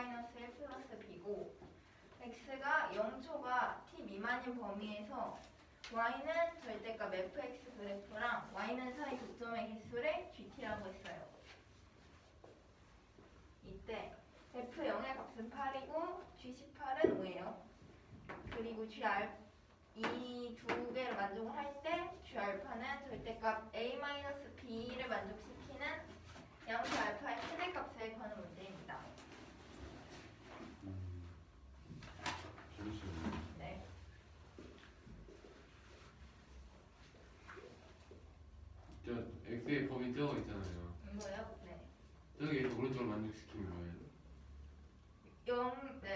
1 플러스 b고 x가 0초가 t 미만인 범위에서 y는 절대값 fx 그래프랑 y는 사이 교점의 개수를 gt라고 했어요. 이때 f0의 값은 8이고 g18은 5예요. 그리고 이 두 개를 만족을 할 때 g알파는 절대값 a-b를 만족시키는 양수 알파의 최대값을 구하는 문제입니다. 네. 저 x의 범위 저거 있잖아요. 이거요? 네. 저기에서 오른쪽을 만족시키는 거예요.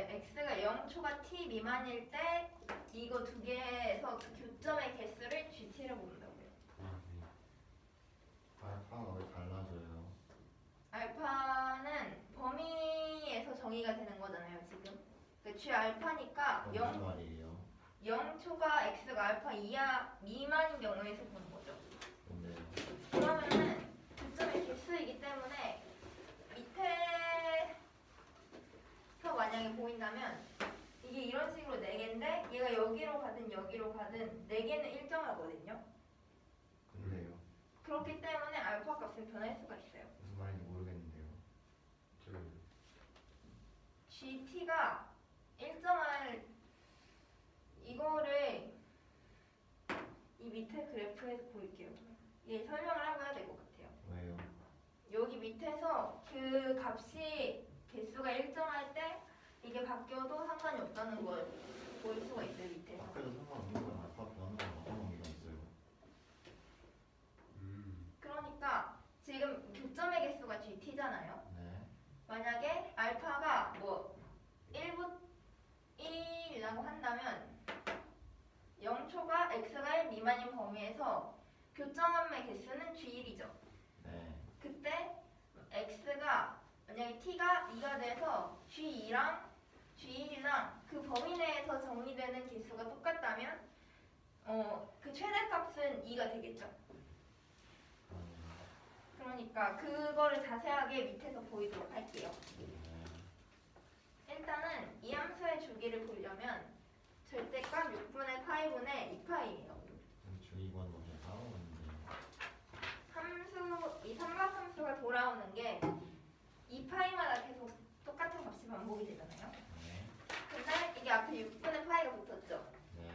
x가 0초가 t 미만일 때 이거 두 개에서 그 교점의 개수를 gt를 모른다고요. 아, 네. 알파가 왜 달라져요? 알파는 범위에서 정의가 되는 거잖아요, 지금. 그 g알파니까 무슨 말이에요? 0초가 x가 알파 이하 미만인 경우에서 보는 거죠. 근데 그러면은 교점의 개수이기 때문에 밑에서 만약에 보인다면 이게 이런 식으로 4개인데 얘가 여기로 가든 여기로 가든 4개는 일정하거든요. 근데요? 그렇기 때문에 알파 값은 변할 수가 있어요. 무슨 말인지 모르겠는데요. GT가 일정할 이거를 이 밑에 그래프에서 보일게요. 얘 설명을 하고 해야 될 것 같아요. 왜요? 여기 밑에서 그 값이 개수가 일정할 때 이게 바뀌어도 상관이 없다는 걸 볼 수가 있어요, 밑에서. 아까도 상관없는 거랑 알파 변하는 거랑 어떤 관계가 있어요? 그러니까 지금 교점의 개수가 GT잖아요. 네. 만약에 알파가 뭐 1이라고 한다면 0초가 x가 1 미만인 범위에서 교점함의 개수는 g1이죠. 네. 그때 x가 만약에 t가 2가 돼서 g2랑 g1이랑 그 범위 내에서 정의되는 개수가 똑같다면 그 최대값은 2가 되겠죠. 그러니까 그거를 자세하게 밑에서 보이도록 할게요. 일단은 이 함수의 주기를 보려면 절대값 6분의 파이분의 2파이예요. 주의관 먼저 나오는데 이 삼각함수가 돌아오는 게 2파이마다 계속 똑같은 값이 반복이 되잖아요. 네. 근데 이게 앞에 6분의 파이가 붙었죠. 네.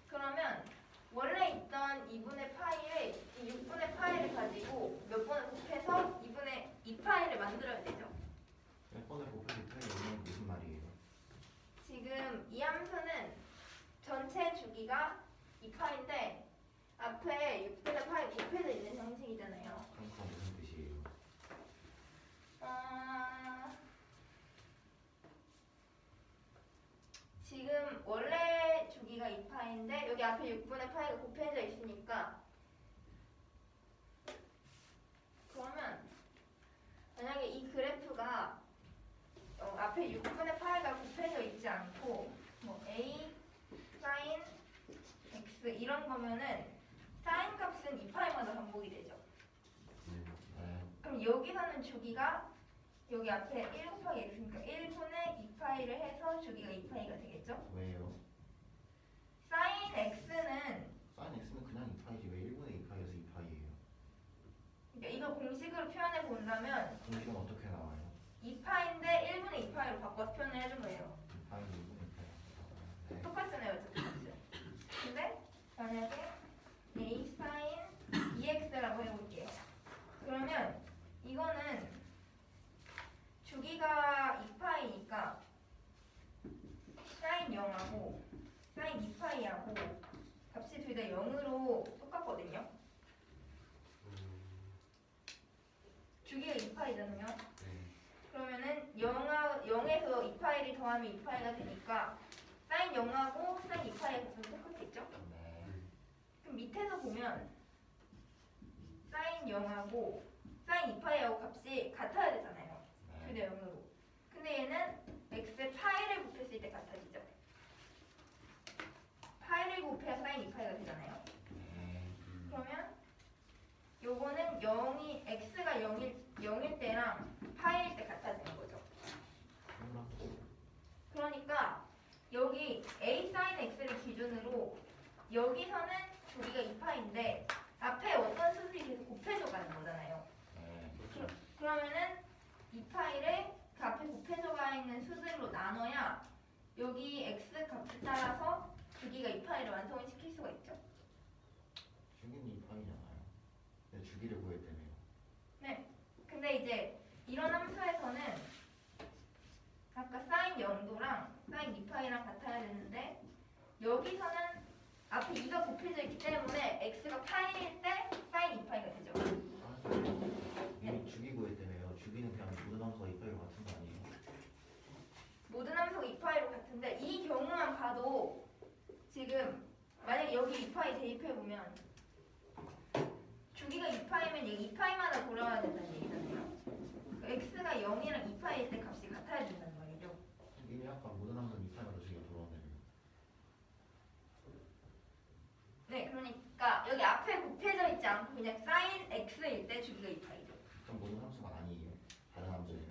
그러면 원래 있던 2분의 파이를 이 6분의 파이를 가지고 몇 번을 곱해서 2분의 2파이를 만들어야 되죠. 몇 번을 곱해서 이건 무슨 말이에요? 지금 이 함수는 전체 주기가 2파인데 앞에 6분의 파이 곱해져 있는 형식이잖아요. 그럼 그건 무슨 뜻이에요? 지금 원래 주기가 2파인데 여기 앞에 6분의 파이가 곱해져 있으니까 그러면 만약에 이 그래프가 앞에 6분의 파이가 곱해져 있지 않고 뭐 a sin x 이런 거면은 sin 값은 2파이마다 반복이 되죠. 네. 그럼 여기서는 주기가 여기 앞에 1 곱하기 x니까 1분의 2파이를 해서 주기가 2파이가 되겠죠? 왜요? sin x는 sin x는 그냥 2파이지 왜 1분의 2파이에서 2파이예요? 그러니까 이걸 공식으로 표현해 본다면 공식은 어떻게 나와요? 2파인데 1분의 2파이로 바꿔서 표현을 해준 거예요. 2파이는 1분의 2파이. 네. 똑같잖아요, 어차피 값은. 근데 만약에 a sin 2x라고 해볼게요. 그러면 이거는 주기가 2파이니까 sin 0하고 sin 2파이하고 값이 둘 다 0으로 똑같거든요. 주기가 2파이잖아요. 그러면은 0에서 2파이를 더하면 2파이가 되니까 sin 0하고 sin 2파이의 값은 똑같겠죠? 네. 그럼 밑에서 보면 sin 0하고 sin 2파이하고 값이 같아야 되잖아요. 둘 다 0으로. 근데 얘는 x에 파이를 곱했을 때 같아지죠. 파이를 곱해야 sin 2파이가 되잖아요. 그러면 요거는 0이 x가 0일 때랑 파이일 때 같아지는 거죠. 그럼 그러니까 여기 a sin x를 기준으로 여기서는 주기가 2파인데 앞에 어떤 수들이 계속 곱해져 가는 거잖아요. 네. 그러면은 2파이를 그 앞에 곱해져 가 있는 수들로 나눠야 여기 x 값에 따라서 주기가 2파이를 완성을 시킬 수가 있죠. 주기는 2파이잖아요. 근데 주기를 구해야 되네요. 네. 근데 이제 이런 함수에서는 아까 sin 0도랑 sin 2파이랑 같아야 되는데 여기서는 앞에 2가 곱해져 있기 때문에 x가 파이일 때 sin 2파이가 되죠. 이미 주기 구해야 되네요. 주기는 그냥 모든 함수가 2파이로 같은 거 아니에요? 모든 함수가 2파이로 같은데 이 경우만 봐도 지금 만약에 여기 2파이 대입해보면 주기가 2파이면 여기 2파이마다 돌아와야 된다는 얘기잖아요. x가 0이랑 2파이일 때 값이 같아야 된다는 말이죠. 이미 아까 모든 함수는 2파이마다 주기가 돌아오네요. 네, 그러니까 여기 앞에 곱해져 있지 않고 그냥 sin x일 때 주기가 2파이죠. 그럼 모든 함수가 아니에요. 다른 함수예요.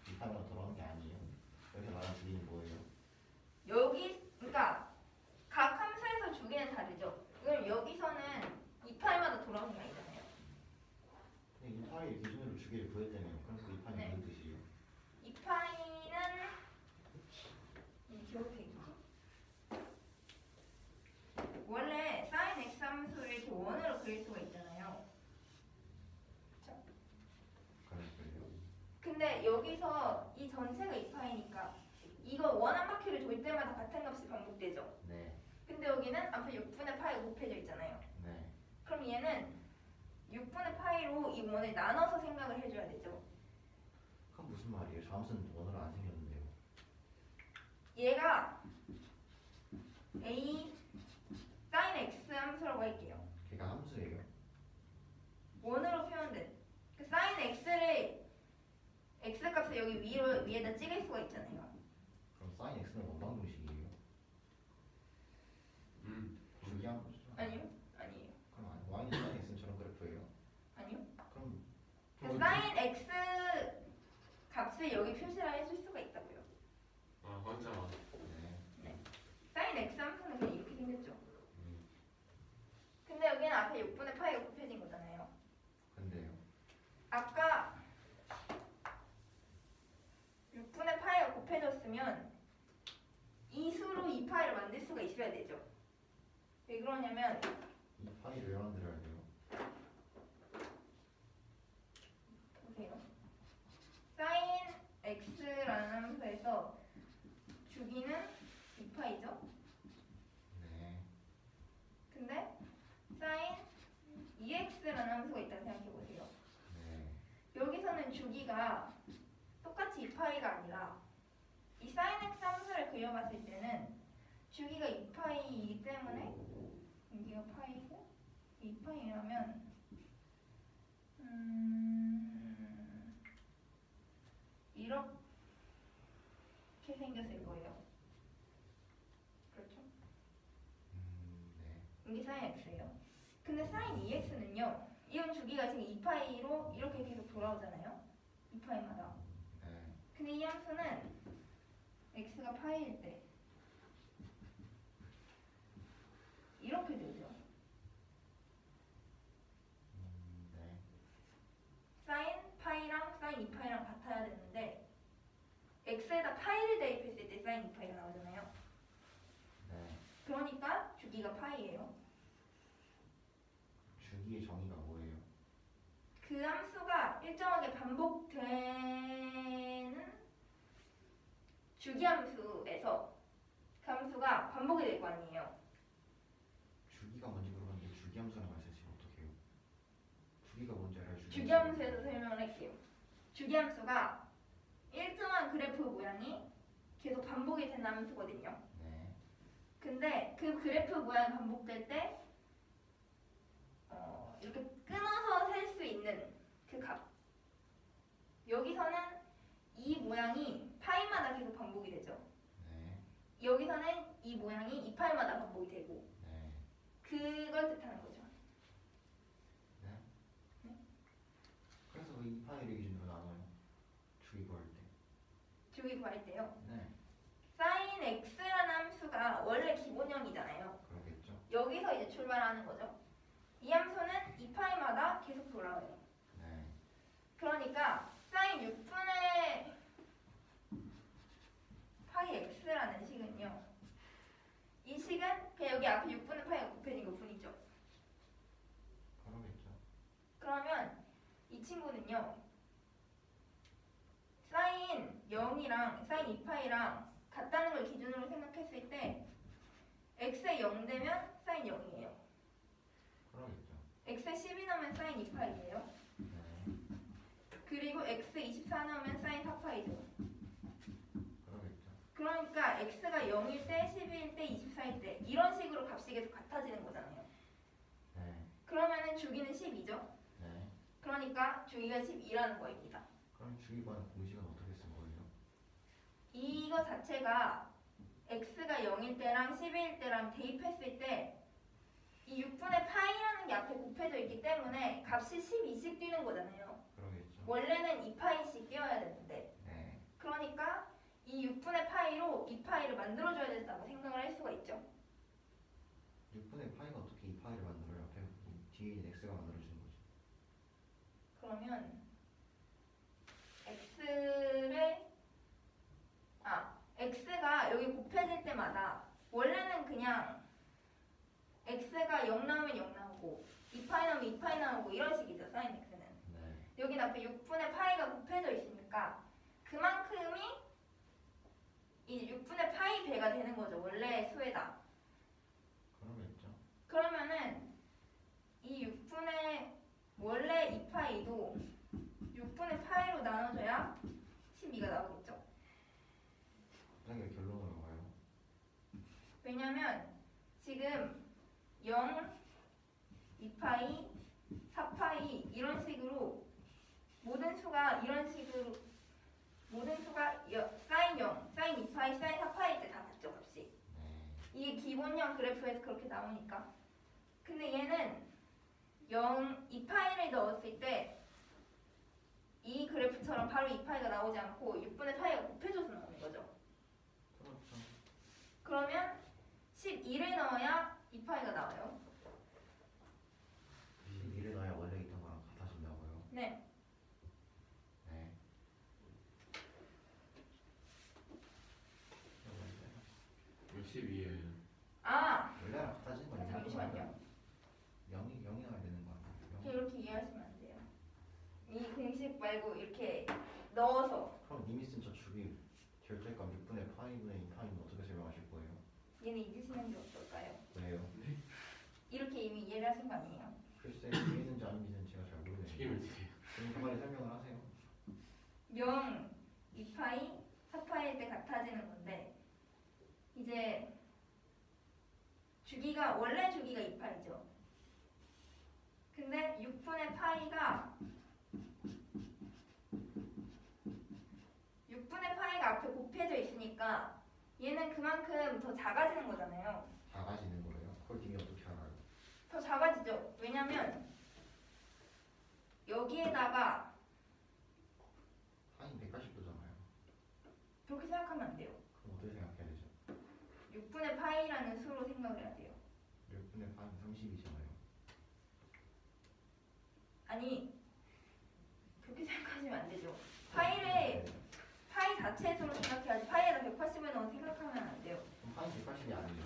2파이마다 돌아오는 게 아니에요. 여기서 말하는 주기는 뭐예요? 여기 그러니까 각 함수에서 주기는 다르죠. 그럼 여기서는 2파이마다 돌아오는 게 아니잖아요. 그냥 2파이 기준으로 주기를 구했다네요. 그럼 그 2파이는 네. 무슨 뜻이에요? 2파이는 기억되기 원래 sin x 함수를 이렇게 원으로 그릴 수가 있잖아요. 그쵸? 그러니까요. 근데 여기서 이 전체가 2파이니까 이거 원 한 바퀴를 돌 때마다 같은 값이 반복되죠. 네. 근데 여기는 앞에 6분의 파이가 곱해져 있잖아요. 네. 그럼 얘는 6분의 파이로 이 원을 나눠서 생각을 해줘야 되죠. 그럼 무슨 말이에요? 저 함수는 원으로 안 생겼는데요. 얘가 a sin x 함수라고 할게요. 걔가 함수예요. 원으로 표현된 그 sin x를 x 값을 여기 위에다 찍을 수가 있잖아요. 그럼 sin x는 원방정식이에요. 주기 함수. 아니요? 아니에요. 그럼 y는 sin x는 저런 그래프예요. 아니요? 그럼 그 sin x 값을 여기 표시를 해줄 수가 있다고요. 아 맞잖아. 네. sin x 함수는 그냥 이렇게 생겼죠. 음. 근데 여기는 앞에 6분의 파이가 곱해진 거잖아요. 근데요. 아까 6분의 파이가 곱해졌으면 이 수로 2파이를 만들 수가 있어야 되죠. 왜 그러냐면 2파이를 왜 만들어야 돼요? 보세요. sin x라는 함수에서 주기는 2파이죠. 네. 근데 sin 2x라는 함수가 있다고 생각해 보세요. 네. 여기서는 주기가 똑같이 2파이가 아니라 이 sin x 함수를 그려봤을 때는 주기가 2파이이기 때문에 여기가 파이고 2파이라면 이렇게 생겼을 거예요. 그렇죠? 네. 이게 sin x예요. 근데 sin 2x는요. 이건 주기가 지금 2파이로 이렇게 계속 돌아오잖아요. 2파이마다. 네. 근데 이 함수는 x가 파이일 때 이렇게 되죠. 네. sin 파이랑 sin 2파이랑 같아야 되는데 x에다 파이를 대입했을 때 sin 2파이가 나오잖아요. 네. 그러니까 주기가 파이예요. 주기의 정의가 뭐예요? 그 함수가 일정하게 반복되는 주기함수에서 그 함수가 반복이 될 거 아니에요. 주기가 뭔지 모르겠는데 주기함수라는 말 쓰시면 어떡해요? 주기가 뭔지 알아요? 주기함수에서 설명을 할게요. 주기함수가 일정한 그래프 모양이 계속 반복이 되는 함수거든요. 네. 근데 그 그래프 모양이 반복될 때 이렇게 끊어서 셀 수 있는 그 값. 여기서는 이 모양이 파이마다 계속 반복이 되죠. 네. 여기서는 이 모양이 2파이마다 반복이 되고 네. 그걸 뜻하는 거죠. 네. 네. 그래서 그 2파이를 기준으로 나눠요. 주기 구할 때. 주기 구할 때요. 네. sin 거라는 거죠. 이 함수는 2파이마다 계속 돌아와요. 네. 그러니까 사인 6분의 파이 x라는 식은요. 이 식은 그냥 여기 앞에 6분의 파이가 곱해진 것 뿐이죠. 그러겠죠. 그러면 이 친구는요. 사인 0이랑 사인 2파이랑 같다는 걸 기준으로 생각했을 때 x에 0 되면 사인 0이에요. 그러겠죠. x에 10이 나오면 사인 2파이예요. 네. 그리고 x에 24 나오면 사인 4파이죠. 그러겠죠. 그러니까 x가 0일 때, 12일 때, 24일 때 이런 식으로 값이 계속 같아지는 거잖아요. 네. 그러면은 주기는 10이죠. 네. 그러니까 주기가 12라는 거입니다. 그럼 주기관 공식은 어떻게 쓴 거예요? 이거 자체가 x가 0일 때랑 12일 때랑 대입했을 때 이 6분의 파이라는 게 앞에 곱해져 있기 때문에 값이 12씩 뛰는 거잖아요. 그러겠죠. 원래는 2파이씩 뛰어야 되는데 네. 그러니까 이 6분의 파이로 2파이를 만들어줘야 된다고 생각을 할 수가 있죠. 6분의 파이가 어떻게 2파이를 만들어요? 앞에 뒤에 있는 x가 만들어주는 거죠. 그러면 x가 여기 곱해질 때마다 원래는 그냥 x가 0 나오면 0 나오고 2파이 나오면 2파이 나오고 이런 식이죠. 사인 x는. 네. 여긴 앞에 6분의 파이가 곱해져 있으니까 그만큼이 이 6분의 파이 배가 되는 거죠. 원래 수에다. 그러겠죠. 그러면은 이 6분의 원래 2파이도 6분의 파이로 나눠줘야 12가 나오겠죠. 갑자기 결론으로 가요. 왜냐면 지금 0, 2파이, 4파이 이런 식으로 모든 수가 이런 식으로 모든 수가 사인 0, 사인 2파이, 사인 4파이 때 다 같죠 값이. 네. 이게 기본형 그래프에서 그렇게 나오니까. 근데 얘는 0, 2파이를 넣었을 때 이 그래프처럼 바로 2파이가 나오지 않고 6분의 파이가 곱해져서 나오는 거죠. 그렇죠. 그러면 12를 넣어야 2파이가 나와요. 12를 넣어야 원래 있던 거랑 같아진다고요? 네. 네. 이거 12예요. 아, 원래랑 같아지는 건 잠시만요. 0이 나와야 되는 거 아니에요? 이렇게 이해하시면 안 돼요. 이 공식 말고 이렇게 넣어서 그럼 님이 쓴 저 주기 결제값 6분의 파이분의 2파이는 어떻게 설명하실 거예요? 얘는 잊으시는 게 어떨까요? 왜요? 이렇게 이미 이해를 하신 거 아니에요? 글쎄 이해했는지 안 이해했는지 제가 잘 모르겠네요. 책임을 지세요. 그럼 그만에 설명을 하세요. 0, 2파이, 4파이일 때 같아지는 건데 이제 주기가 원래 주기가 2파이죠. 근데 6분의 파이가 6분의 파이가 앞에 곱해져 있으니까 얘는 그만큼 더 작아지는 거잖아요. 작아지는 거예요? 그걸 님이 어떻게 알아요? 더 작아지죠. 왜냐면 여기에다가 파이는 180도잖아요. 그렇게 생각하면 안 돼요. 그럼 어떻게 생각해야 되죠? 6분의 파이라는 수로 생각을 해야 돼요. 6분의 파이는 30이잖아요. 아니 그렇게 생각하시면 안 되죠. 파이 자체에서 생각해야지 파이에다 180을 넣어 생각하면 안 돼요. 그럼 파이는 180이 아니에요?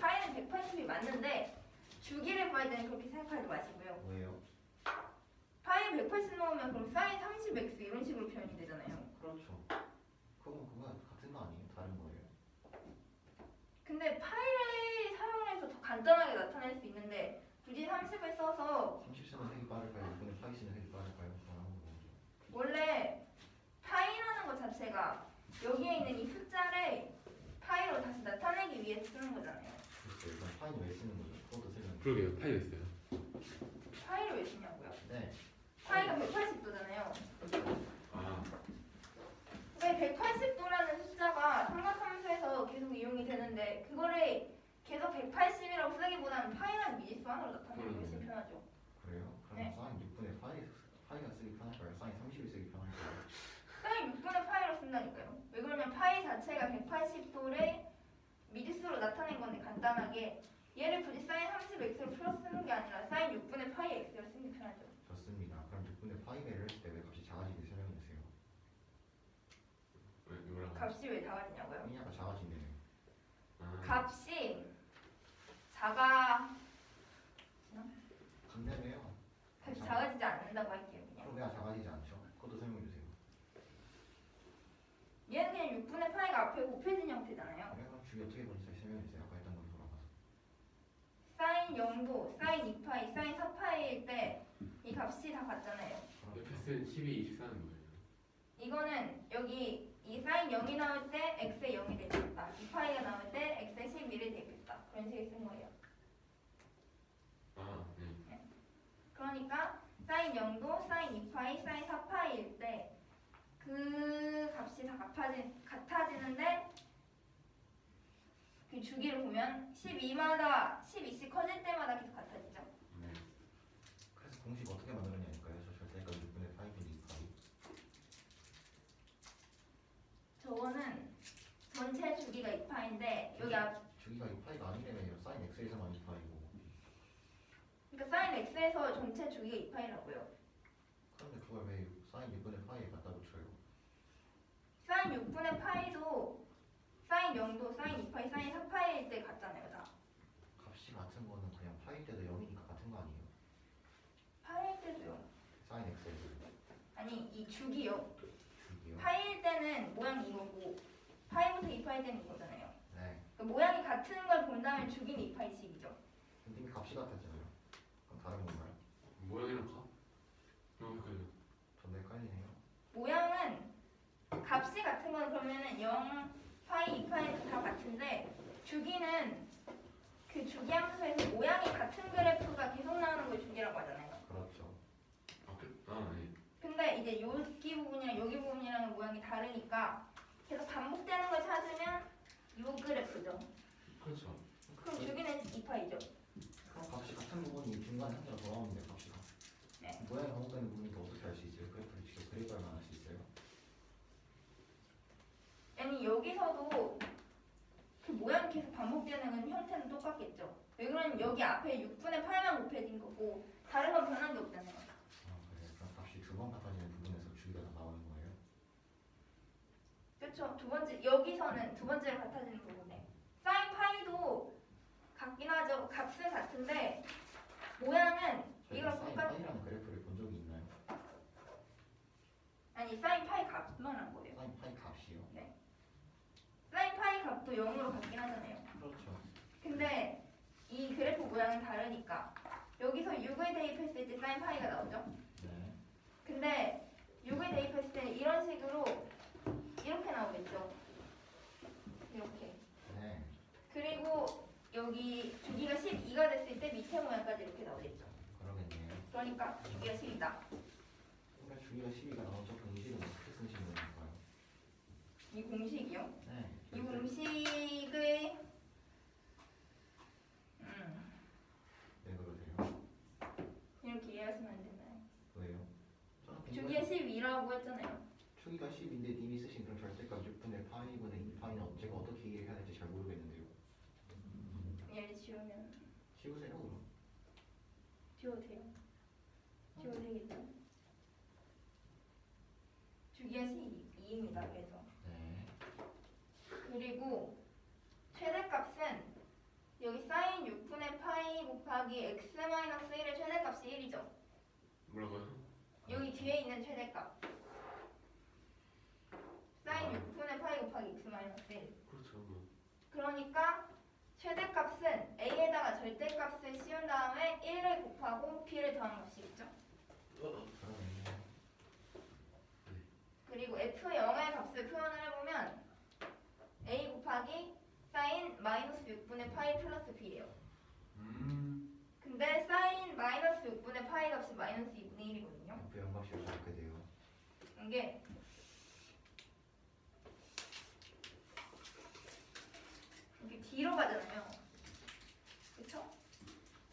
파이는 180이 맞는데 주기를 봐야 되는 그렇게 생각하지 마시고요. 왜요? 파이에 180 넣으면 그럼 사인 30x 이런 식으로 표현이 되잖아요. 그렇죠. 그거 같은 거 아니에요? 다른 거예요? 근데 파이를 사용해서 더 간단하게 나타낼 수 있는데 굳이 30을 써서 30 쓰는 색이 빠를까요? 6분의 파이 쓰는 색이 빠를까요? 그건 아무도 모르죠. 원래 파이라는 것 자체가 여기에 있는 이 숫자를 파이로 다시 나타내기 위해 쓰는 거잖아요. 글쎄요. 그럼 파이는 왜 쓰는 거죠? 그것도 설명. 그러게요. 파이 됐어요. 파이를 왜 쓰냐고요? 네. 파이가 180도잖아요. 아, 왜 180도라는 숫자가 삼각함수에서 계속 이용이 되는데 그거를 계속 180이라고 쓰기보다는 파이라는 미지수 하나로 나타내기 훨씬 편하죠. 그래요? 그럼 네. 사인 6분의 파이가 쓰기 편할까요? 사인 30이 쓰기 편할까요? 사인 6분의 파이로 쓴다니까요. 왜 그러면 파이 자체가 180도를 미지수로 나타낸 건데 간단하게 얘를 굳이 사인 30x로 간대매요. 다시 작아지지 않는다고 할게요. 그냥 그럼 그냥 작아지지 않죠? 그것도 설명해 주세요. 얘는 그냥 6분의 파이가 앞에 곱해진 형태잖아요. 그럼 주기 어떻게 보는지 다시 설명해 주세요. 아까 했던 걸로 돌아가서. 사인 0도, 사인 2파이, 사인 4파이일 때 이 값이 다 같잖아요. fx는 12, 24는 뭐예요? 이거는 여기 이 사인 0이 나올 때 x에 0이 대입했다. 2파이가 나올 때 x에 11을 대입했다. 그런 식의 쓴 거예요. 아, 네. 그러니까 사인 0도, 사인 2파이, 사인 4파이일 때 그 값이 다 같아지는데 그 주기를 보면 12씩 커질 때마다 계속 같아지죠. 네. 그래서 공식 어떻게 만들었냐니까요. 저 절대값 6분의 8분의 2파이. 저거는 전체 주기가 2파인데 여기 앞 주기가 2파이가 아니라면요. 사인 x에서만 2파이고. 그러니까 사인 x에서 전체 주기가 2파이라고요. 그런데 그걸 왜 사인 6분의 파이에 갖다 붙여요? 사인 6분의 파이도 사인 0도, 사인 2파이, 사인 4파이일 때 같잖아요. 다. 값이 같은 거는 그냥 파이 때도 0이니까 같은 거 아니에요? 파이일 때도요. 사인 x에서 아니 이 주기요. 주기요. 파이일 때는 모양이 이거고 파이부터 2파이 때는 이거잖아요. 네. 그러니까 모양이 같은 걸 본다면 주기는 2파이씩이죠. 근데 이미 값이 같았잖아요. 그럼 다른 건가요? 모양이랑 가? 헷갈려. 전부 헷갈리네요. 모양은 값이 같은 건 그러면은 0, 파이, 2파이는 다 같은데 주기는 그 주기 함수에서 모양이 같은 그래프가 계속 나오는 걸 주기라고 하잖아요. 그렇죠. 네. 근데 이제 여기 부분이랑 여기 부분이랑 모양이 다르니까 계속 반복되는 걸 찾으면 요 그래프죠. 그렇죠. 그럼 주기는 2파이죠. 그럼 값이 같은 부분이 중간 한자로 돌아오는데 값이 같 네. 모양이 반복되는 부분이니까 어떻게 알 수 있어요? 그래프를 직접 그래프만 알 수 있어요? 아니 여기서도 그 모양이 계속 반복되는 형태는 똑같겠죠. 왜 그러냐면 여기 앞에 6분의 8만 곱해진 거고 다른 건 변한 게 없잖아요. 아 그래요? 그럼 값이 두 번 같아지는 부분에서 주기가 다 나오는 거예요? 그렇죠. 두 번째 여기서는 두 번째로 같아지는 부분에 사인 파이도 같긴 하죠. 값은 같은데 모양은 저희가 이거랑 사인 똑같. 파이라는 그래프를 본 적이 있나요? 아니 사인 파이 값만 한 거예요. 사인 파이 값이요? 사인 파이 값도 0으로 같긴 하잖아요. 그렇죠. 근데 이 그래프 모양은 다르니까 여기서 6을 대입했을 때 사인 파이가 나오죠. 네. 근데 6을 대입했을 때는 이런 식으로 이렇게 나오겠죠. 이렇게. 네. 그리고 여기 주기가 12가 됐을 때 밑에 모양까지 이렇게 나오겠죠. 그러겠네요. 그러니까 주기가 10이다. 그러니까 주기가 12가 나오죠. 공식은 어떻게 쓰시는 건가요? 이 공식이요. 네. 이 공식을 왜 그러세요? 이렇게 이해하시면 안 되나요? 왜요? 저는 주기가 12라고 했잖아요. 주기가 10인데 님이 쓰신 그런 절대값 6분의 파이분의 2파이는 제가 어떻게 이해해야 될지 잘 모르겠는데요. 얘를 지우면 지우세요 그럼. 지워도 돼요. 지워도 되겠죠. 주기가 12입니다. 그래서 네. 그리고 최대값은 여기 사인 6분의 파이 곱하기 x-1의 최대값이 1이죠. 뭐라고요? 여기 뒤에 있는 최대값 사인 6분의 파이 곱하기 x-1. 그렇죠. 뭐. 그러니까 최대값은 a에다가 절대값을 씌운 다음에 1을 곱하고 b를 더한 값이겠죠. 그러네요. 그리고 f0의 값을 표현을 해보면 a 곱하기 사인 마이너스 6분의 파이 플러스 b예요. 근데 사인 마이너스 6분의 파이 값이 마이너스 2분의 1이거든요. F 영값이 이렇게 돼요. 이게 이렇게 뒤로 가잖아요. 그쵸?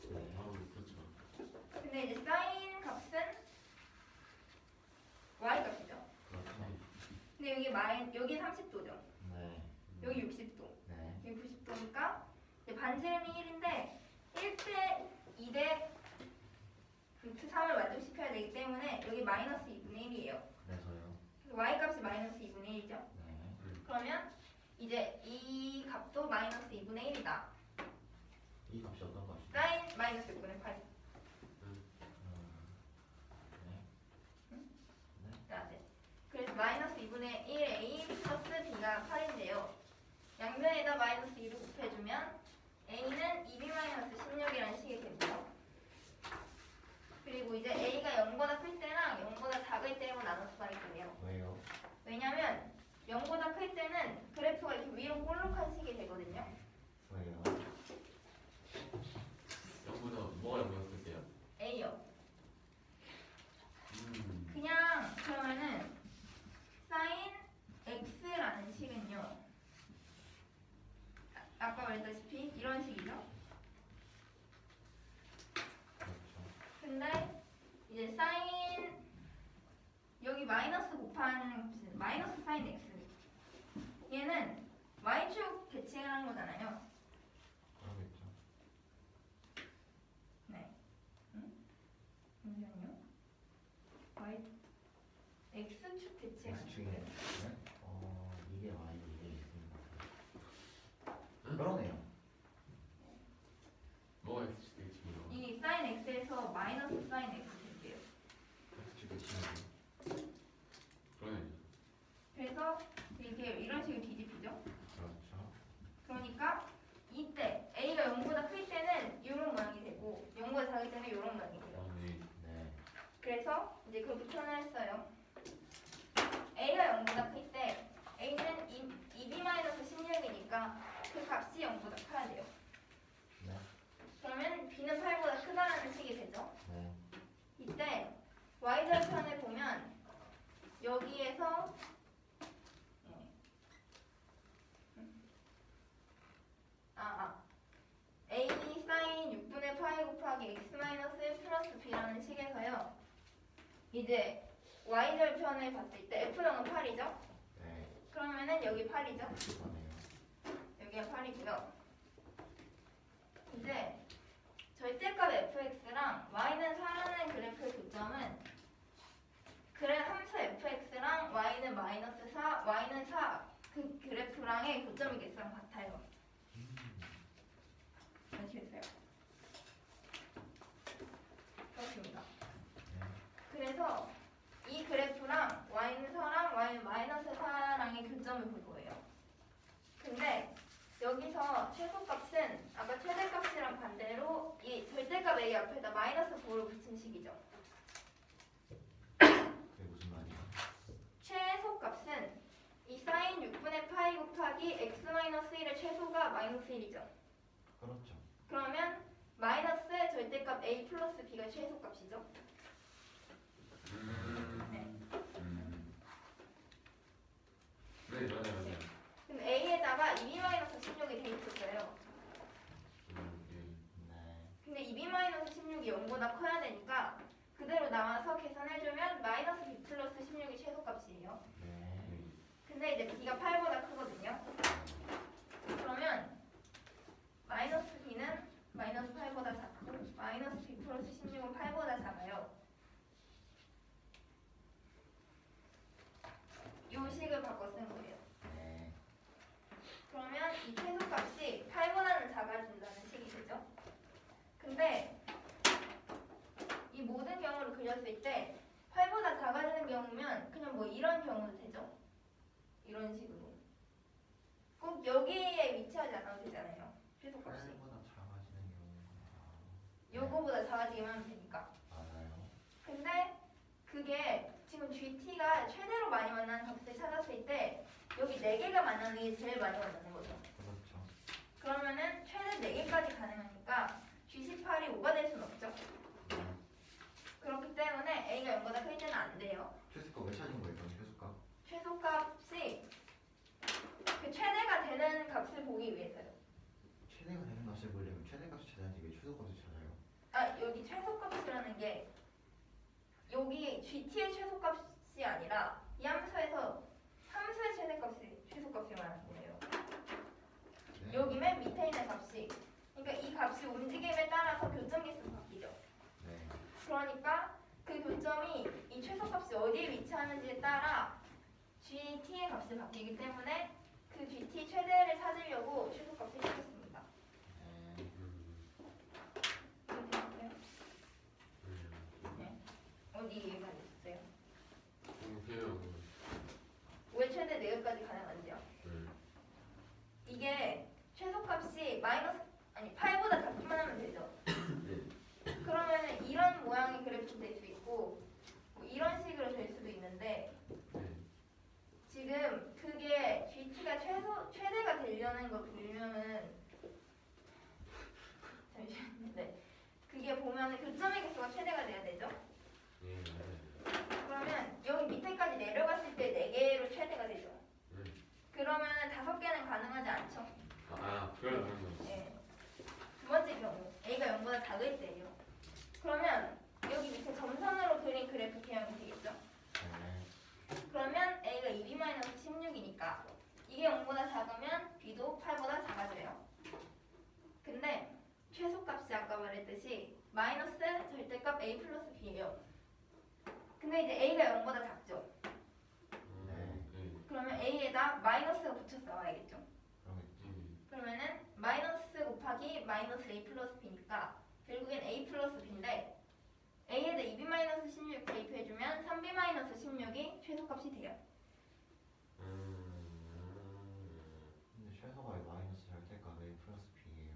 네. 그렇죠. 근데 이제 사인 값은 y 값이죠. 그렇죠. 근데 여기 30도죠. 네. 여기 60도. 네. 여기 90도니까 반지름이 1인데 1대 2대 루트 3을 만족시켜야 되기 때문에 여기 마이너스 2분의 1이에요. 그래서요. y 값이 마이너스 2분의 1이죠. 네. 그러면 이제 이 값도 마이너스 2분의 1이다. 이 값이 사인 마이너스 6분의 8. 자, 네. 그래서 마이너스 2분의 1a 플러스 b가 8인데요. 양변에다 마이너스 2를 곱해주면 a는 2b-16이라는 식이 되고요. 그리고 이제 a가 0보다 클 때랑 0보다 작을 때로 나눠서 갈 거예요. 왜요? 왜냐면 0보다 클 때는 그래프가 이렇게 위로 볼록한 식이 되거든요. 왜요? 0보다 뭐가 0보다 클게요? a요. 그냥 그러면은 sin x라는 식은요. 아까 말했다시피 이런 식이죠. 그렇죠. 근데 이제 sin 여기 마이너스 곱하는 값은 마이너스 sin x 얘는 y축 대칭을 한 거잖아요. 그러겠죠. 네. 잠시만요. y x축 대칭 X축이네. 네? 이게 y 이게 있습니다. 그러네요. 뭐가 X축 대칭이요? 이 sin x에서 마이너스 sin x 될게요. X축 대칭이죠. 그러네. 그래서 이렇게 이런 식으로 뒤집히죠. 그렇죠. 그러니까 이때 a가 0보다 클 때는 이런 모양이 되고 0보다 작을 때는 이런 모양이 돼요. 네. 네. 그래서 이제 그렇게 표현했어요. a가 0보다 클 때 a는 2b-16이니까 그 값이 0보다 커야 돼요. 네. 그러면 b는 8보다 크다라는 식이 되죠. 네. 이때 y절편을 보면 여기에서 a sin 6분의 파이 곱하기 x 마이너스 1 플러스 b라는 식에서요. 이제 y절편을 봤을 때 f는 8이죠. 네. 그러면은 여기 8이죠. 그러네요. 여기가 8이고요. 이제 절대값 fx랑 y는 4라는 그래프의 교점은 그래 함수 fx랑 y는 마이너스 4, y는 4 그 그래프랑의 교점이 개수랑 같아요. 아시겠어요? 그렇습니다. 네. 그래서 이 그래프랑 y는 4랑 y는 마이너스 4랑의 교점을 볼 거예요. 근데 여기서 최소값은 아까 최대값이랑 반대로 이 절대값 a 앞에다 마이너스 9를 붙인 식이죠. 그게 무슨 말이야? 최소값은 이 sin 6분의 파이 곱하기 x-1의 최소가 마이너스 1이죠. 그렇죠. 그러면 마이너스 절대값 a 플러스 b가 최소값이죠. 네, 맞아요. 그럼 a에다가 2b-16이 돼 있었어요. 네. 근데 2b-16이 0보다 커야 되니까 그대로 나와서 계산해주면 마이너스 b 플러스 16이 최소값이에요. 네. 근데 이제 b가 8보다 크거든요. 그러면 마이너스 b는 마이너스 8보다 작고 마이너스 b 플러스 16은 8보다 작아요. 이 식을 바꿔 쓴 거예요. 네. 그러면 이 최소값이 8보다는 작아진다는 식이 되죠. 근데 이 모든 경우를 그렸을 때 8보다 작아지는 경우면 그냥 뭐 이런 경우도 되죠. 이런 식으로. 꼭 여기에 위치하지 않아도 되잖아요. 최소값이. 8보다 작아지는 경우가 요거보다 작아지기만 하면 되니까. 맞아요. 근데 그게 지금 GT가 최대로 많이 만나는 값을 찾았을 때 여기 4개가 만나는 게 제일 많이 만나는 거죠. 그렇죠. 그러면은 최대 4개까지 가능하니까 G18이 5가 될 수는 없죠. 네. 그렇기 때문에 A가 0보다 클 때는 안 돼요. 최소값 왜 찾은 거예요? 그럼 최소값? 최소값이 그 최대가 되는 값을 보기 위해서요. 최대가 되는 값을 보려면 최대값을 찾아야지 왜 최소값을 찾아요? 아, 여기 최소값이라는 게 여기 GT의 최소값이 아니라 이 함수에서 함수의 최대값이 최소값이 말하는 거예요. 네. 여기 맨 밑에 있는 값이 그러니까 이 값이 움직임에 따라서 교점 개수가 바뀌죠. 네. 그러니까 그 교점이 이 최소값이 어디에 위치하는지에 따라 GT의 값이 바뀌기 때문에 그 GT 최대를 찾으려고 최소값을 찾았습니다. 네. 여기 얘기하셨어요. 그냥 왜 최대 4개까지 가능한지요? 이게 최소값이 파이보다 작기만 하면 되죠. 그러면 이런 모양의 그래프 될 수 있고 뭐 이런 식으로 될 수도 있는데 지금 그게 GT가 최대가 되려는 거 보면은 잠시만요. 네. 그게 보면은 교점의 개수가 최대가 돼야 되죠. 그러면 여기 밑에까지 내려갔을 때 4개로 최대가 되죠. 그러면은 5개는 가능하지 않죠. 그러는 거. 네. 두 번째 경우 A가 0보다 작을 때예요. 그러면 여기 밑에 점선으로 그린 그래프 개형이 되겠죠. 그러면 A가 2B-16이니까 이게 0보다 작으면 B도 8보다 작아져요. 근데 최소값이 아까 말했듯이 마이너스 절대값 A 플러스 B예요. 근데 이제 A가 0보다 작죠. 그러면 A에다 마이너스가 붙여서 나와야겠죠. 그러면은 마이너스 곱하기 마이너스 A 플러스 B니까 결국엔 A 플러스 B인데 A에다 2B-16 대입해주면 3B-16이 최소값이 돼요. 근데 최소가 마이너스 절대값 A 플러스 B예요.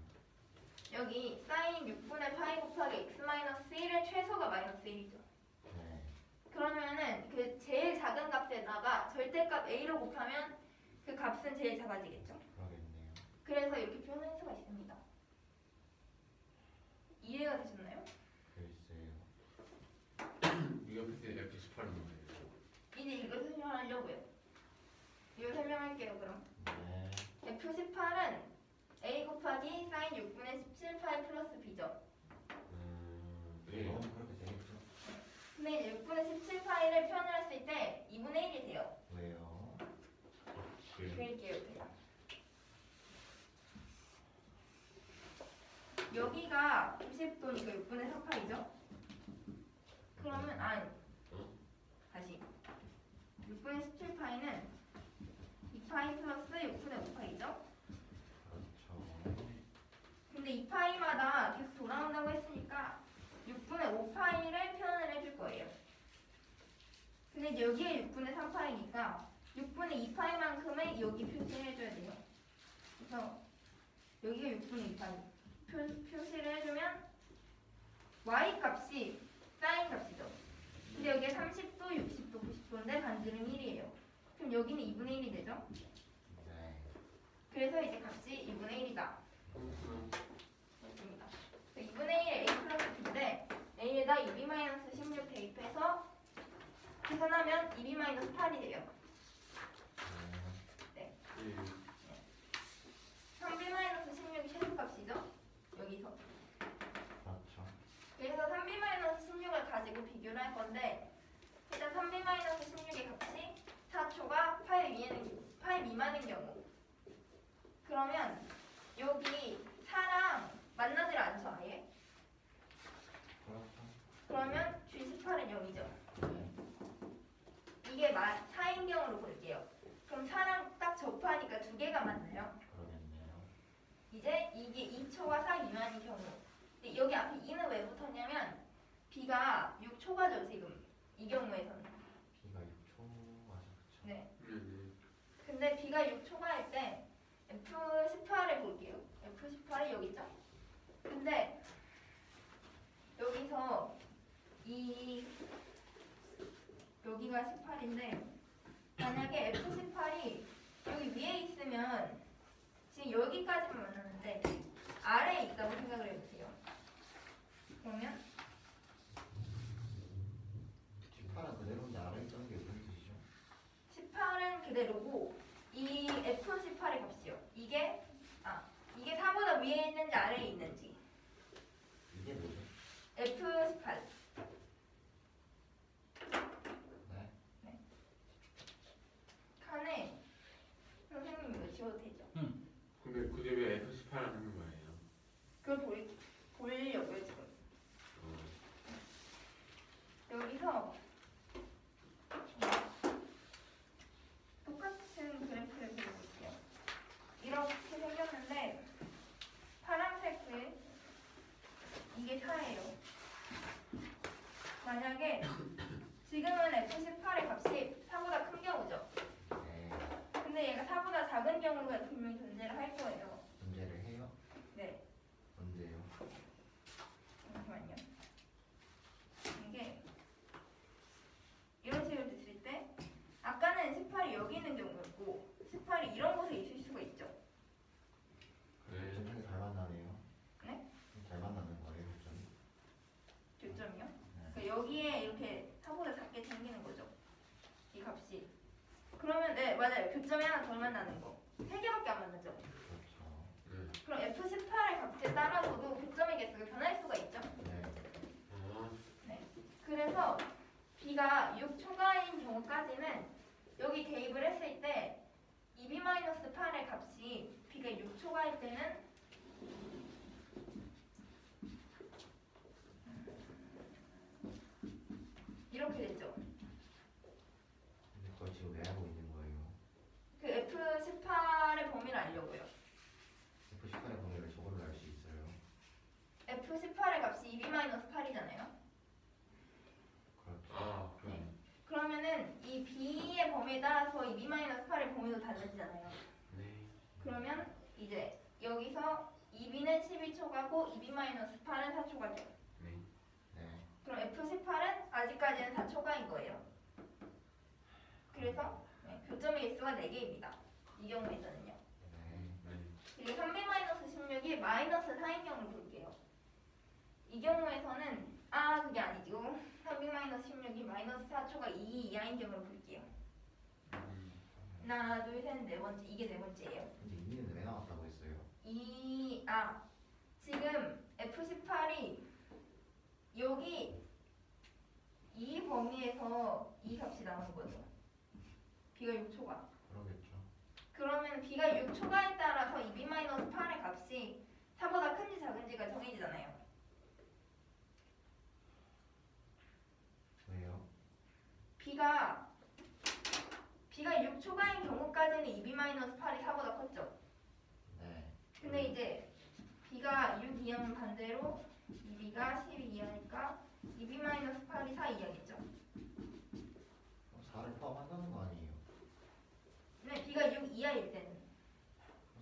여기 사인 6분의 파이 곱하기 x-1의 최소가 마이너스 1이죠. 네. 그러면은 그 제일 작은 값에다가 절대값 A로 곱하면 그 값은 제일 작아지겠죠. 그러겠네요. 그래서 이렇게 표현할 수가 있습니다. 이해가 되셨나요? 글쎄요. 이거 밑에 F18은 뭐예요? 이제 이거 설명하려고요. 이거 설명할게요. 그럼 네. F18은 A 곱하기 사인 6분의 17파이 플러스 B죠. 이건 그렇게 되겠죠. 근데 이제 6분의 17파이를 표현을 했을 때 2분의 1이 돼요. 왜요? 그릴게요. 제가. 여기가 90도니까 6분의 4파이죠? 그러면 다시 6분의 17파이는 2파이 플러스 6분의 5파이죠? 그렇죠. 근데 2파이마다 계속 돌아온다고 했으니까 6분의 5파이를 표현을 해줄 거예요. 근데 이제 여기에 6분의 3파이니까 6분의 2파이만큼을 여기 표시를 해줘야 돼요. 그래서 여기가 6분의 2파이 표시를 해주면 y 값이 사인 값이죠. 근데 여기에 30도, 60도, 90도인데 반지름 1이에요. 그럼 여기는 2분의 1이 되죠? 네. 그래서 이제 값이 2분의 1이다. 맞습니다. 2분의 1의 A 플러스 B인데 A에다 2B-16 대입해서 계산하면 2B-8이 돼요. 네. 3B-16이 최소값이죠? 여기서. 그렇죠. 그래서 3B-16을 가지고 비교를 할 건데 일단 3B-16의 값이 4초가 8 미만인 경우 그러면 여기 4랑 만나질 않죠 아예? 그렇죠. 그러면 G18은 0이죠. 네. 이게 4인 경우로 볼게요. 그럼 4랑 딱 접하니까 두 개가 맞나요? 그러겠네요. 이제 이게 2초가 4 미만인 경우 근데 여기 앞에 2는 왜 붙었냐면 B가 6초가죠 지금 이 경우에서는. B가 6초 맞아 그쵸. 네. 근데 B가 6초가 할 때 F18을 볼게요. F18이 여기 있죠? 근데 여기서 여기가 18인데 만약에 F18이 여기 위에 있으면 지금 여기까지만 만나는데 아래에 있다고 생각을 해보세요. 그러면 18은 그대로인데 아래 있던 게 무슨 뜻이죠? 18은 그대로고 이 F18의 값이요. 이게 4보다 위에 있는지 아래에 있는지 이게 뭐죠? F18 네. 칸에 선생님이 이거 지워도 되죠? 근데 그게 왜 F18 하는 거예요? 그걸 보려고요 지금. 여기서 똑같은 그래프를 그려볼게요. 이렇게 생겼는데 파란색 글 이게 4예요. 만약에 지금은 F18의 값이 4보다 큰 경우죠. 네. 근데 얘가 4보다 작은 경우가 분명히 존재를 할 거예요. 문제를 해요? 네, 언제요? 잠시만요. 이게 이런 식으로 됐을 때 아까는 18이 여기 있는 경우였고 18이 이런 곳에 있을 수가 있죠. 그래. 점이 잘 만나네요. 네? 잘 만나는 거예요, 점이. 교점이요? 네. 그러니까 여기에 이렇게 4보다 작게 생기는 거죠. 이 값이. 그러면 네 맞아요. 교점이 하나 덜 만나는 거. 3개밖에 안 만나죠. 그렇죠. 네. 그럼 F18의 값에 따라서도 교점의 개수가 변할 수가 있죠. 네. 어. 네. 그래서 B가 6 초과인 경우까지는 여기 대입을 했을 때 2B-8의 값이 B가 6 초과일 때는 이렇게 되죠. 근데 그걸 지금 왜 하고 있는 거예요? 그 F18의 범위를 알려고요. F18의 범위를 저걸로 알 수 있어요. F18의 값이 2B-8이잖아요. 그렇죠. 아, 그럼. 그러면은 이 B의 범위에 따라서 2B-8의 범위도 달라지잖아요. 네. 그러면 이제 여기서 2B는 12초가고 2B-8은 4초가죠. 네. 네. 그럼 F18은 아직까지는 4초가인 거예요. 그래서 네, 교점의 개수가 4개입니다. 이 경우에서는요. 네. 네. 그리고 3B-16이 마이너스 4인 경우를 볼게요. 이 경우에서는 그게 아니죠. 3B-16이 마이너스 4초가 2 이하인 경우를 볼게요. 하나, 둘, 셋, 네 번째. 이게 네 번째예요. 근데 이미는 왜 나왔다고 했어요? 지금 F18이 여기 이 범위에서 이 값이 나오는 거죠. B가 6초가. 그러겠죠. 그러면 B가 6초가에 따라서 2B-8의 값이 4보다 큰지 작은지가 정해지잖아요. 왜요? B가 6초가인 경우까지는 2B-8이 4보다 컸죠. 네. 근데 이제 B가 6 이하면 반대로 2B가 12 이하니까 2B-8이 4 이하겠죠. 4를 포함한다는 거 아니에요? 근데 B가 6 이하일 때는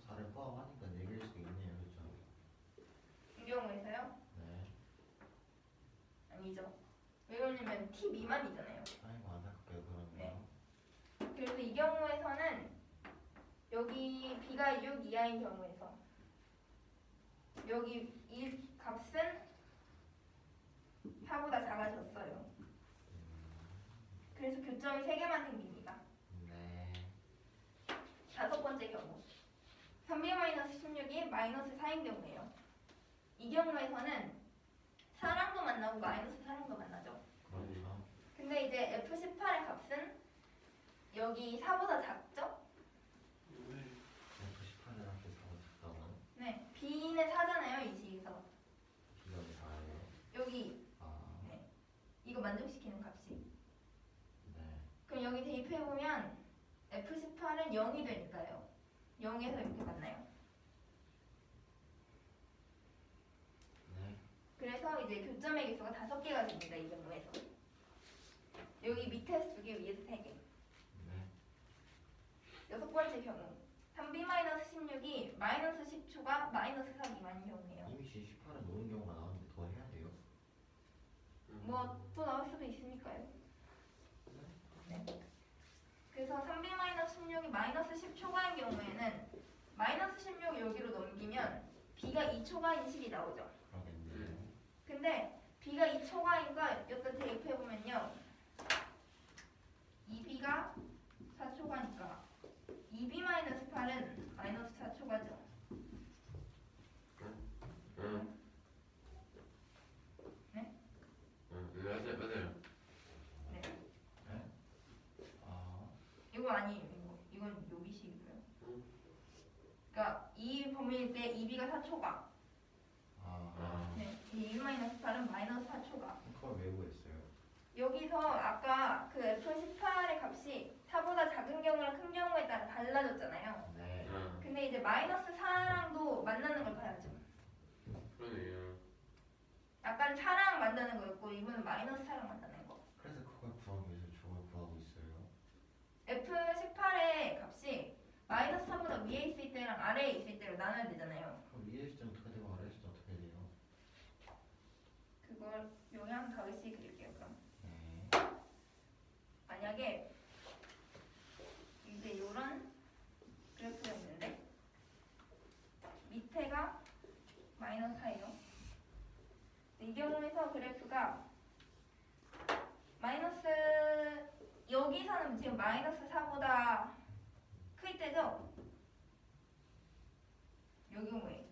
4를 포함하니까 4개일 수도 있네요. 그렇죠? 이 경우에서요? 네. 아니죠. 왜 그러냐면 T 미만이잖아요. 아이고 안타깝게요. 그러네요. 네. 그래서 이 경우에서는 여기 B가 6 이하인 경우에서 여기 이 값은 4보다 작아졌어요. 그래서 교점이 3개만 생깁니다. 네. 다섯 번째 경우 3B-16이 마이너스 4인 경우예요. 이 경우에서는 4랑도 만나고 마이너스 4랑도 만나죠. 그렇죠. 근데 이제 F18의 값은 여기 4보다 작죠? F18을 앞에 4가 작다고? 네. B는 4잖아요. 이 식에서. B가 왜 4예요? 여기 아. 이거 만족시키는 값이. 네. 그럼 여기 대입해보면 F18은 0이 되니까요. 0에서 이렇게 만나요. 네. 그래서 이제 교점의 개수가 5개가 됩니다. 이 경우에서. 여기 밑에서 2개, 위에서 3개. 네. 여섯 번째 경우 3B-16이 마이너스 10초가 마이너스 4 미만인 경우예요. 이미 18은 노는 경우가 나오는데 더 해야 돼요? 뭐 또 나올 수도 있으니까요. 네. 그래서 3B-16이 마이너스 10초가인 경우에는 마이너스 16을 여기로 넘기면 B가 2초가인 식이 나오죠. 그러겠네요. 근데 B가 2초가인가 여기다 대입해보면요. 2B가 4초가니까 2B-8은 마이너스 4초가죠. 응. 네? 응, 맞아요, 맞아요. 네. 네? 아. 이거 아니에요. 이건 요비식이고요. 그러니까 이 범위일 때 2B가 4초가. 아. 네. 2B-8은 마이너스 4초가. 그걸 왜 구했어요? 여기서 아까 그 F18의 값이 4보다 작은 경우랑 큰 경우에 따라 달라졌잖아요. 네. 응. 근데 이제 마이너스 4랑도 만나는 걸 봐야죠. 그러네요. 약간 4랑 만나는 거였고 이번엔 마이너스 4랑 만나는 거. 그래서 그걸 구한 마이너스 3보다 위에 있을 때랑 아래에 있을 때로 나눠야 되잖아요. 그럼 위에 시점 어떻게 되고 아래 시점 어떻게 돼요? 그걸 요양 가위씩 그릴게요. 그럼 네. 만약에 이제 요런 그래프가 있는데 밑에가 마이너스 4예요. 이 경우에서 그래프가 마이너스 여기서는 지금 마이너스 4보다 클 때죠? 요 경우에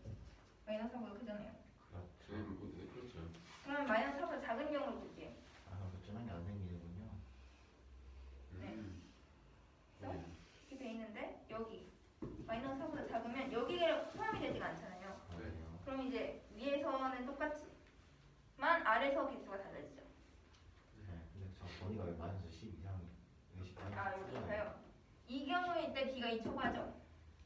마이너스 4보다 크잖아요. 그렇죠. 네, 그렇죠. 그러면 마이너스 4보다 작은 경우로 볼게요. 아 그럼 그쯤한 게 안 생기는군요. 네. 그래서 네. 이렇게 돼 있는데 여기 마이너스 4보다 작으면 여기가 포함이 되지가 않잖아요. 그래요. 그럼 이제 위에서는 똑같지만 아래서 개수가 달라지죠. 네. 근데 저 보니까 왜 마이너스 10 이상이 이게 10 아 여기서요. 이 경우에 이때 b가 2초가죠.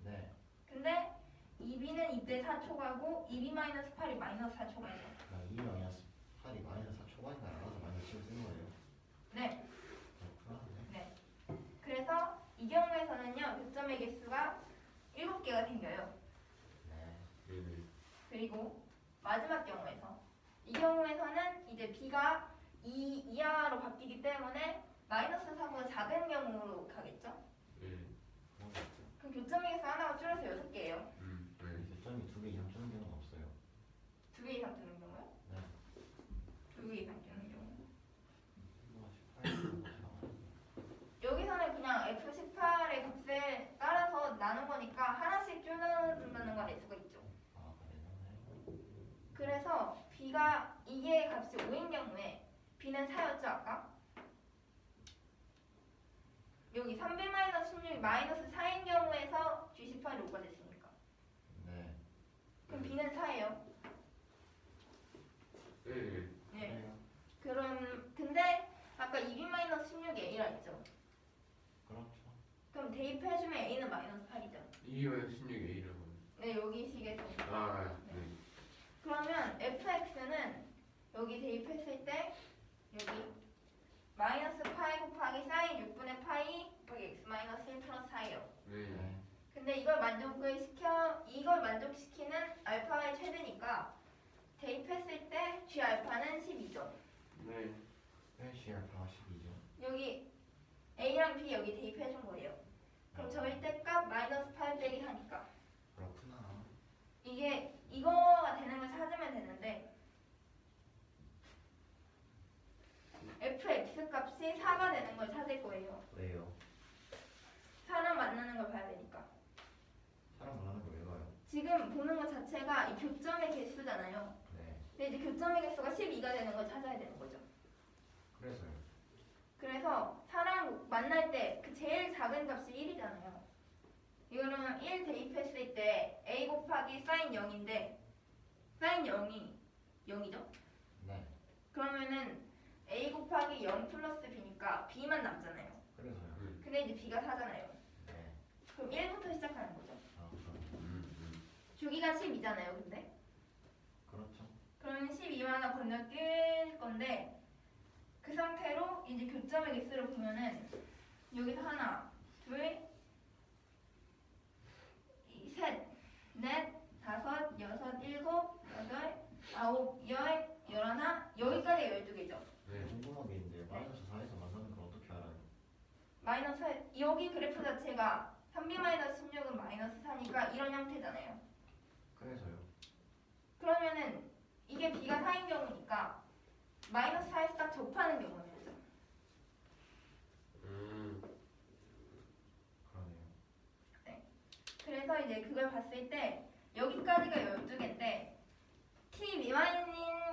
네. 근데 2b는 이때 4초가고 2b 마이너스 8이 마이너스 4초가죠. 그러니까 2 마이너스 8이 마이너스 4초가니까 알아서 마이너스 10을 쓴 거예요. 네. 그렇구나. 네. 네. 그래서 이 경우에서는요. 교점의 개수가 7개가 생겨요. 네. 네네. 그리고 마지막 경우에서 이 경우에서는 이제 b가 2 이하로 바뀌기 때문에 마이너스 4보다 작은 경우로 가겠죠. 네. 그러겠죠. 그럼 교점의 개수 하나가 줄여서 6개예요. 네. 교점이 2개 이상 주는 경우는 없어요. 2개 이상 주는 경우요? 네. 2개 이상 주는 경우. 뭐 18 정도 나와요. 여기서는 그냥 F18의 값에 따라서 나눈 거니까 하나씩 줄여준다는 걸 알 수가 있죠. 아 그래요? 그래서 b가 이게 값이 5인 경우에 b는 4였죠 아까? 여기 3b-16이 마이너스 4인 경우에서 G18이 5가 됐으니까 네. 그럼 b는 4예요. 네. 네. 그래요. 그럼 근데 아까 2b-16이 a라 했죠. 그렇죠. 그럼 대입해주면 a는 마이너스 8이죠. 2와 16A라고. 네 여기 식에서. 아, 네. 그러면 fx는 여기 대입했을 때 여기 마이너스 파이 곱하기 사인 6분의 파이 곱하기 x 마이너스 1 플러스 4예요. 네. 네. 근데 이걸 만족시키는 알파의 최대니까 대입했을 때 g 알파는 12죠. 네. 왜 CR파가 12죠? 여기 a랑 b 여기 대입해준 거예요. 그럼 저희 때 값 마이너스 8 빼기 하니까 그렇구나. 이게 이거가 되는 걸 찾으면 되는데 fx 값이 4가 되는 걸 찾을 거예요. 왜요? 사람 만나는 걸 봐야 되니까. 사람 만나는 거 왜 가요? 지금 보는 것 자체가 이 교점의 개수잖아요. 네. 근데 이제 교점의 개수가 12가 되는 걸 찾아야 되는 거죠. 그래서요. 그래서 사람 만날 때 그 제일 작은 값이 1이잖아요. 이거는 1 대입했을 때 a 곱하기 사인 0인데 사인 0이 0이죠? 네. 그러면은 a 곱하기 0 플러스 b니까 b만 남잖아요. 그래서요. 근데 이제 b가 4잖아요. 네. 그럼 1부터 시작하는 거죠. 아 그럼. 주기가 12잖아요. 근데 그렇죠. 그러면 12만 하나 건너뛸 건데 그 상태로 이제 교점의 개수를 보면은 여기서 하나, 둘, 셋, 넷, 다섯, 여섯, 일곱, 여덟, 아홉, 열, 열하나 여기까지가 12개죠. 네. 궁금한 게 있는데 마이너스 4에서 만나는 걸 어떻게 알아요? 마이너스 여기 그래프 자체가 3b-16은 마이너스 4니까 이런 형태잖아요. 그래서요. 그러면은 이게 b가 4인 경우니까 마이너스 4에서 딱 접하는 경우는 되죠. 그러네요. 그래서 이제 그걸 봤을 때 여기까지가 12개인데 t 미만인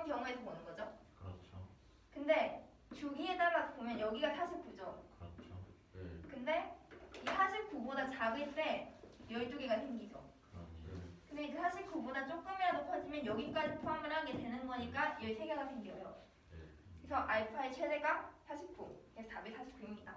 경우에서 보는 거죠. 그렇죠. 근데 주기에 따라서 보면 여기가 49죠. 그렇죠. 네. 근데 이 49보다 작을 때 12개가 생기죠. 그러네요. 근데 이제 49보다 조금이라도 커지면 여기까지 포함을 하게 되는 거니까 13개가 생겨요. 네. 그래서 알파의 최대가 49. 그래서 답이 49입니다.